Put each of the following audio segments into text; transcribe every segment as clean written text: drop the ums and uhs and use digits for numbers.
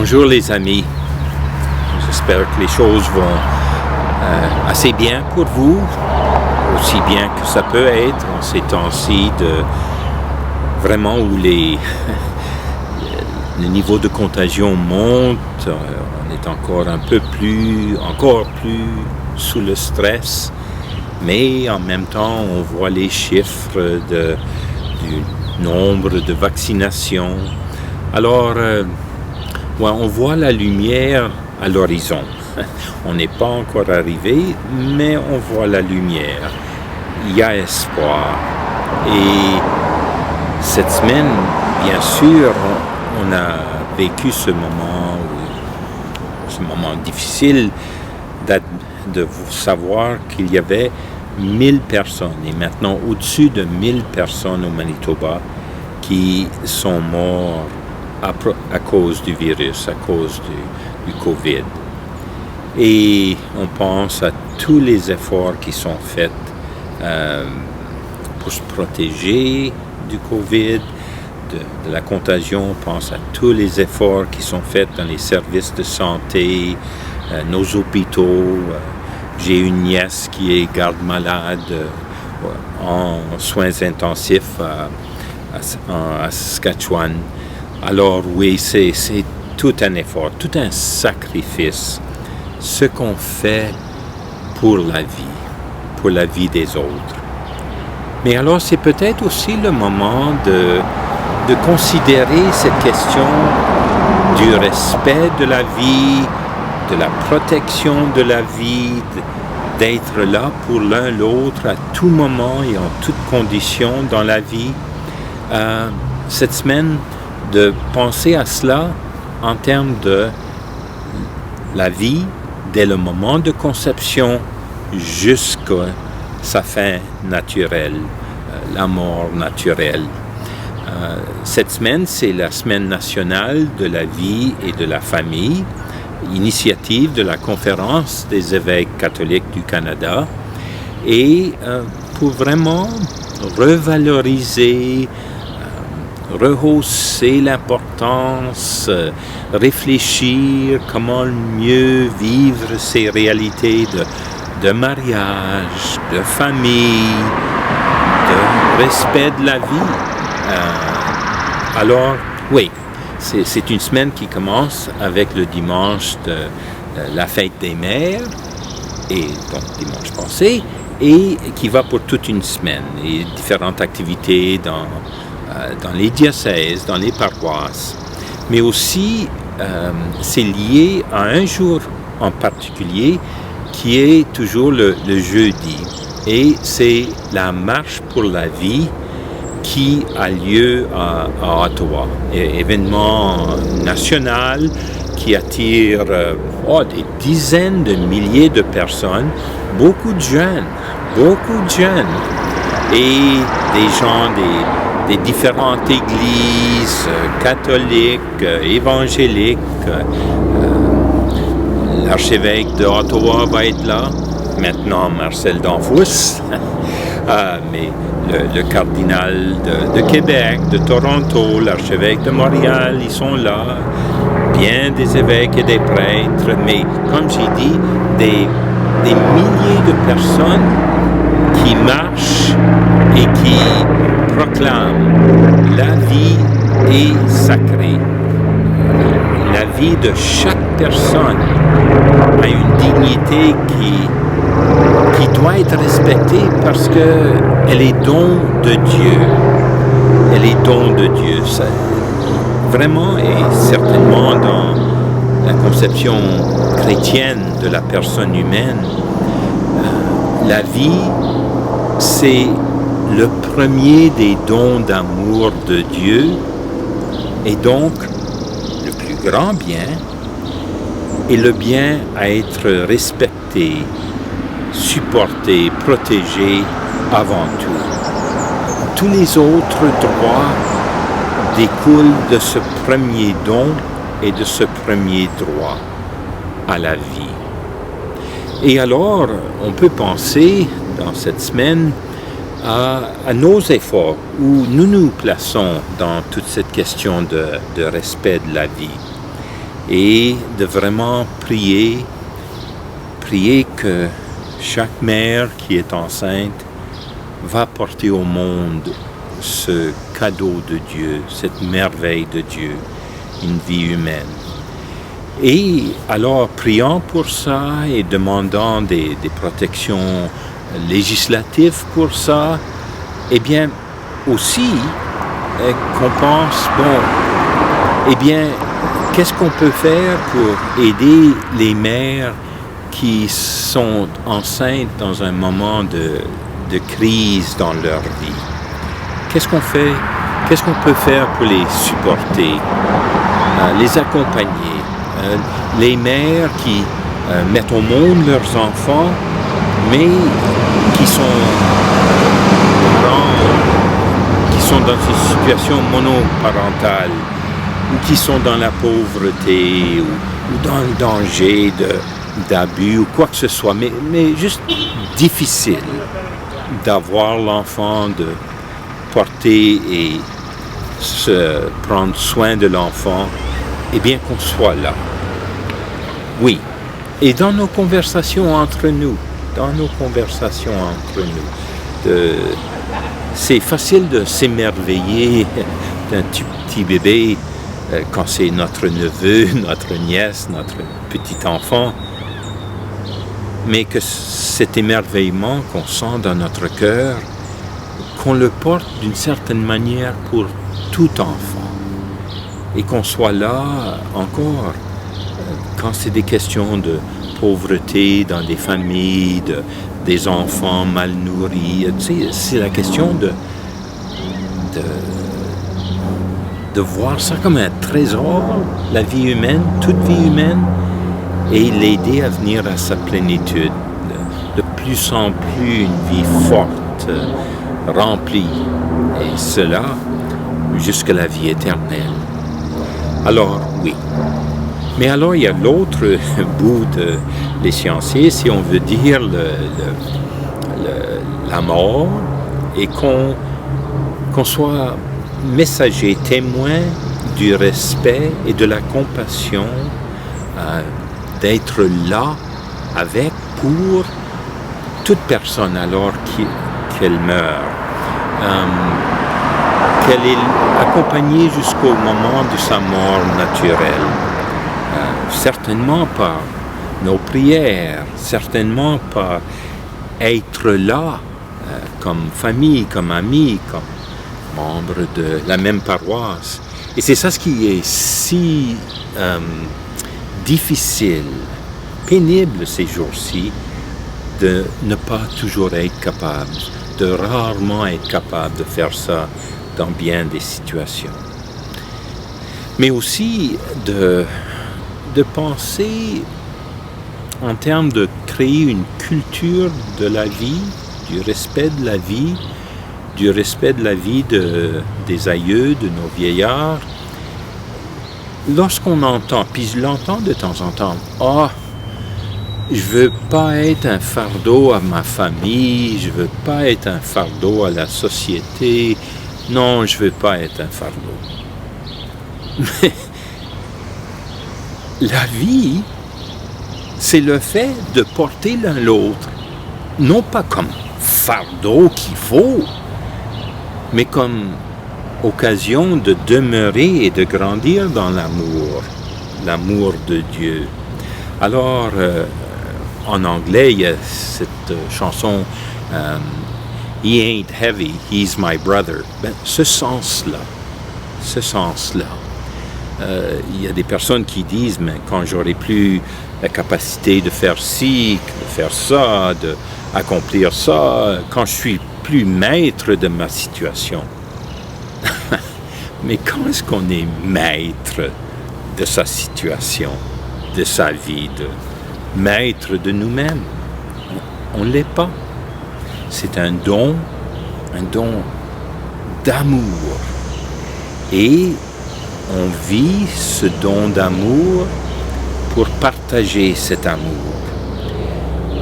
Bonjour les amis, j'espère que les choses vont assez bien pour vous, aussi bien que ça peut être en ces temps-ci vraiment où le niveau de contagion monte, on est encore plus sous le stress, mais en même temps on voit les chiffres du nombre de vaccinations. Alors, on voit la lumière à l'horizon. On n'est pas encore arrivé, mais on voit la lumière. Il y a espoir. Et cette semaine, bien sûr, on a vécu ce moment difficile de savoir qu'il y avait 1000 personnes, et maintenant au-dessus de 1000 personnes au Manitoba qui sont mortes à cause du virus, à cause du COVID. Et on pense à tous les efforts qui sont faits pour se protéger du COVID, de la contagion. On pense à tous les efforts qui sont faits dans les services de santé, nos hôpitaux. J'ai une nièce qui est garde-malade en soins intensifs à Saskatchewan. Alors oui, c'est tout un effort, tout un sacrifice, ce qu'on fait pour la vie des autres. Mais alors c'est peut-être aussi le moment de considérer cette question du respect de la vie, de la protection de la vie, d'être là pour l'un l'autre à tout moment et en toutes conditions dans la vie. Cette semaine, de penser à cela en termes de la vie dès le moment de conception jusqu'à sa fin naturelle, la mort naturelle. Cette semaine, c'est la semaine nationale de la vie et de la famille, initiative de la Conférence des évêques catholiques du Canada, et pour vraiment revaloriser, rehausser l'importance, réfléchir comment mieux vivre ces réalités de mariage, de famille, de respect de la vie. Alors, oui, c'est une semaine qui commence avec le dimanche de la fête des mères, et donc dimanche passé, et qui va pour toute une semaine, et différentes activités dans les diocèses, dans les paroisses. Mais aussi, c'est lié à un jour en particulier qui est toujours le jeudi. Et c'est la Marche pour la vie qui a lieu à Ottawa. Événement national qui attire des dizaines de milliers de personnes, beaucoup de jeunes, et des gens des différentes églises catholiques, évangéliques. L'archevêque de Ottawa va être là, maintenant Marcel Danfous, mais le cardinal de Québec, de Toronto, l'archevêque de Montréal, ils sont là, bien des évêques et des prêtres, mais comme j'ai dit, des milliers de personnes qui marchent et qui proclament la vie est sacrée. La vie de chaque personne a une dignité qui doit être respectée parce qu'elle est don de Dieu. Elle est don de Dieu. Ça, vraiment, et certainement dans la conception chrétienne de la personne humaine, la vie, c'est le premier des dons d'amour de Dieu, et donc le plus grand bien est le bien à être respecté, supporté, protégé avant tout. Tous les autres droits découlent de ce premier don et de ce premier droit à la vie. Et alors, on peut penser dans cette semaine à nos efforts, où nous nous plaçons dans toute cette question de respect de la vie. et de vraiment prier que chaque mère qui est enceinte va porter au monde ce cadeau de Dieu, cette merveille de Dieu, une vie humaine. Et alors, priant pour ça et demandant des protections législatives pour ça, eh bien, aussi, qu'on pense, qu'est-ce qu'on peut faire pour aider les mères qui sont enceintes dans un moment de crise dans leur vie? Qu'est-ce qu'on fait? Qu'est-ce qu'on peut faire pour les supporter, les accompagner? Les mères qui mettent au monde leurs enfants, mais qui sont dans une situation monoparentale, ou qui sont dans la pauvreté, ou dans le danger d'abus, ou quoi que ce soit, mais juste difficile d'avoir l'enfant, de porter et se prendre soin de l'enfant, et bien qu'on soit là. Oui. Et dans nos conversations entre nous, c'est facile de s'émerveiller d'un petit bébé quand c'est notre neveu, notre nièce, notre petit enfant, mais que cet émerveillement qu'on sent dans notre cœur, qu'on le porte d'une certaine manière pour tout enfant, et qu'on soit là encore quand c'est des questions de pauvreté dans des familles, des enfants mal nourris. Tu sais, c'est la question de voir ça comme un trésor, la vie humaine, toute vie humaine, et l'aider à venir à sa plénitude, de plus en plus une vie forte, remplie, et cela jusqu'à la vie éternelle. Alors, oui. Mais alors, il y a l'autre bout de l'échéancier, si on veut dire la mort, et qu'on soit messager, témoin du respect et de la compassion, d'être là avec pour toute personne alors qu'elle meurt, qu'elle est accompagnée jusqu'au moment de sa mort naturelle. Certainement par nos prières, certainement par être là comme famille, comme amis, comme membres de la même paroisse. Et c'est ça ce qui est si difficile, pénible ces jours-ci, de ne pas toujours être capable, de rarement être capable de faire ça dans bien des situations. Mais aussi de penser en termes de créer une culture de la vie, du respect de la vie, du respect de la vie des aïeux, de nos vieillards. Lorsqu'on entend, puis je l'entends de temps en temps, je veux pas être un fardeau à ma famille, je veux pas être un fardeau à la société, non, je veux pas être un fardeau. Mais la vie, c'est le fait de porter l'un l'autre, non pas comme fardeau qu'il faut, mais comme occasion de demeurer et de grandir dans l'amour de Dieu. Alors, en anglais, il y a cette chanson « He ain't heavy, he's my brother ». Ce sens-là. Il y a des personnes qui disent, mais quand j'aurai plus la capacité de faire ci, de faire ça, d'accomplir ça, quand je suis plus maître de ma situation. Mais quand est-ce qu'on est maître de sa situation, de sa vie, maître de nous-mêmes? On ne l'est pas. C'est un don d'amour. Et on vit ce don d'amour pour partager cet amour.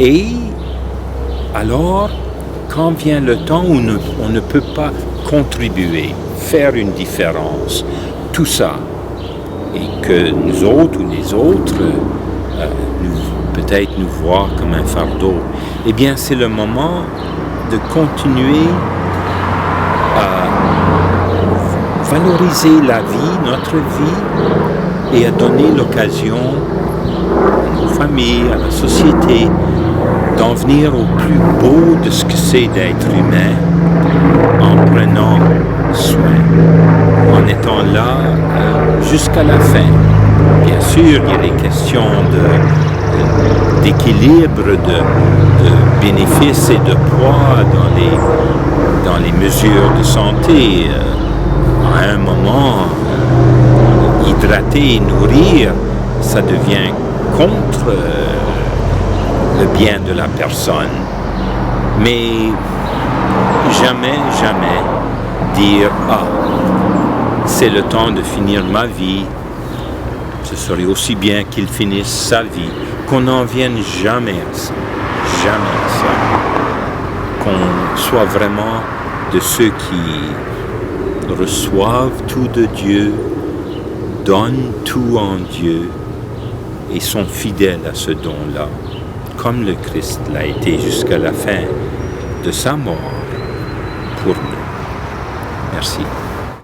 Et alors, quand vient le temps où on ne peut pas contribuer, faire une différence, tout ça et que nous autres ou les autres peut-être nous voient comme un fardeau. Eh bien, c'est le moment de continuer à valoriser la vie, notre vie, et à donner l'occasion à nos familles, à la société, d'en venir au plus beau de ce que c'est d'être humain, en prenant soin, en étant là jusqu'à la fin. Bien sûr, il y a des questions d'équilibre, de bénéfices et de poids dans les mesures de santé. À un moment, hydrater et nourrir, ça devient contre le bien de la personne. Mais jamais dire « Ah, c'est le temps de finir ma vie, ce serait aussi bien qu'il finisse sa vie », qu'on n'en vienne jamais à ça, qu'on soit vraiment de ceux qui reçoivent tout de Dieu, donnent tout en Dieu et sont fidèles à ce don-là, comme le Christ l'a été jusqu'à la fin de sa mort pour nous. Merci.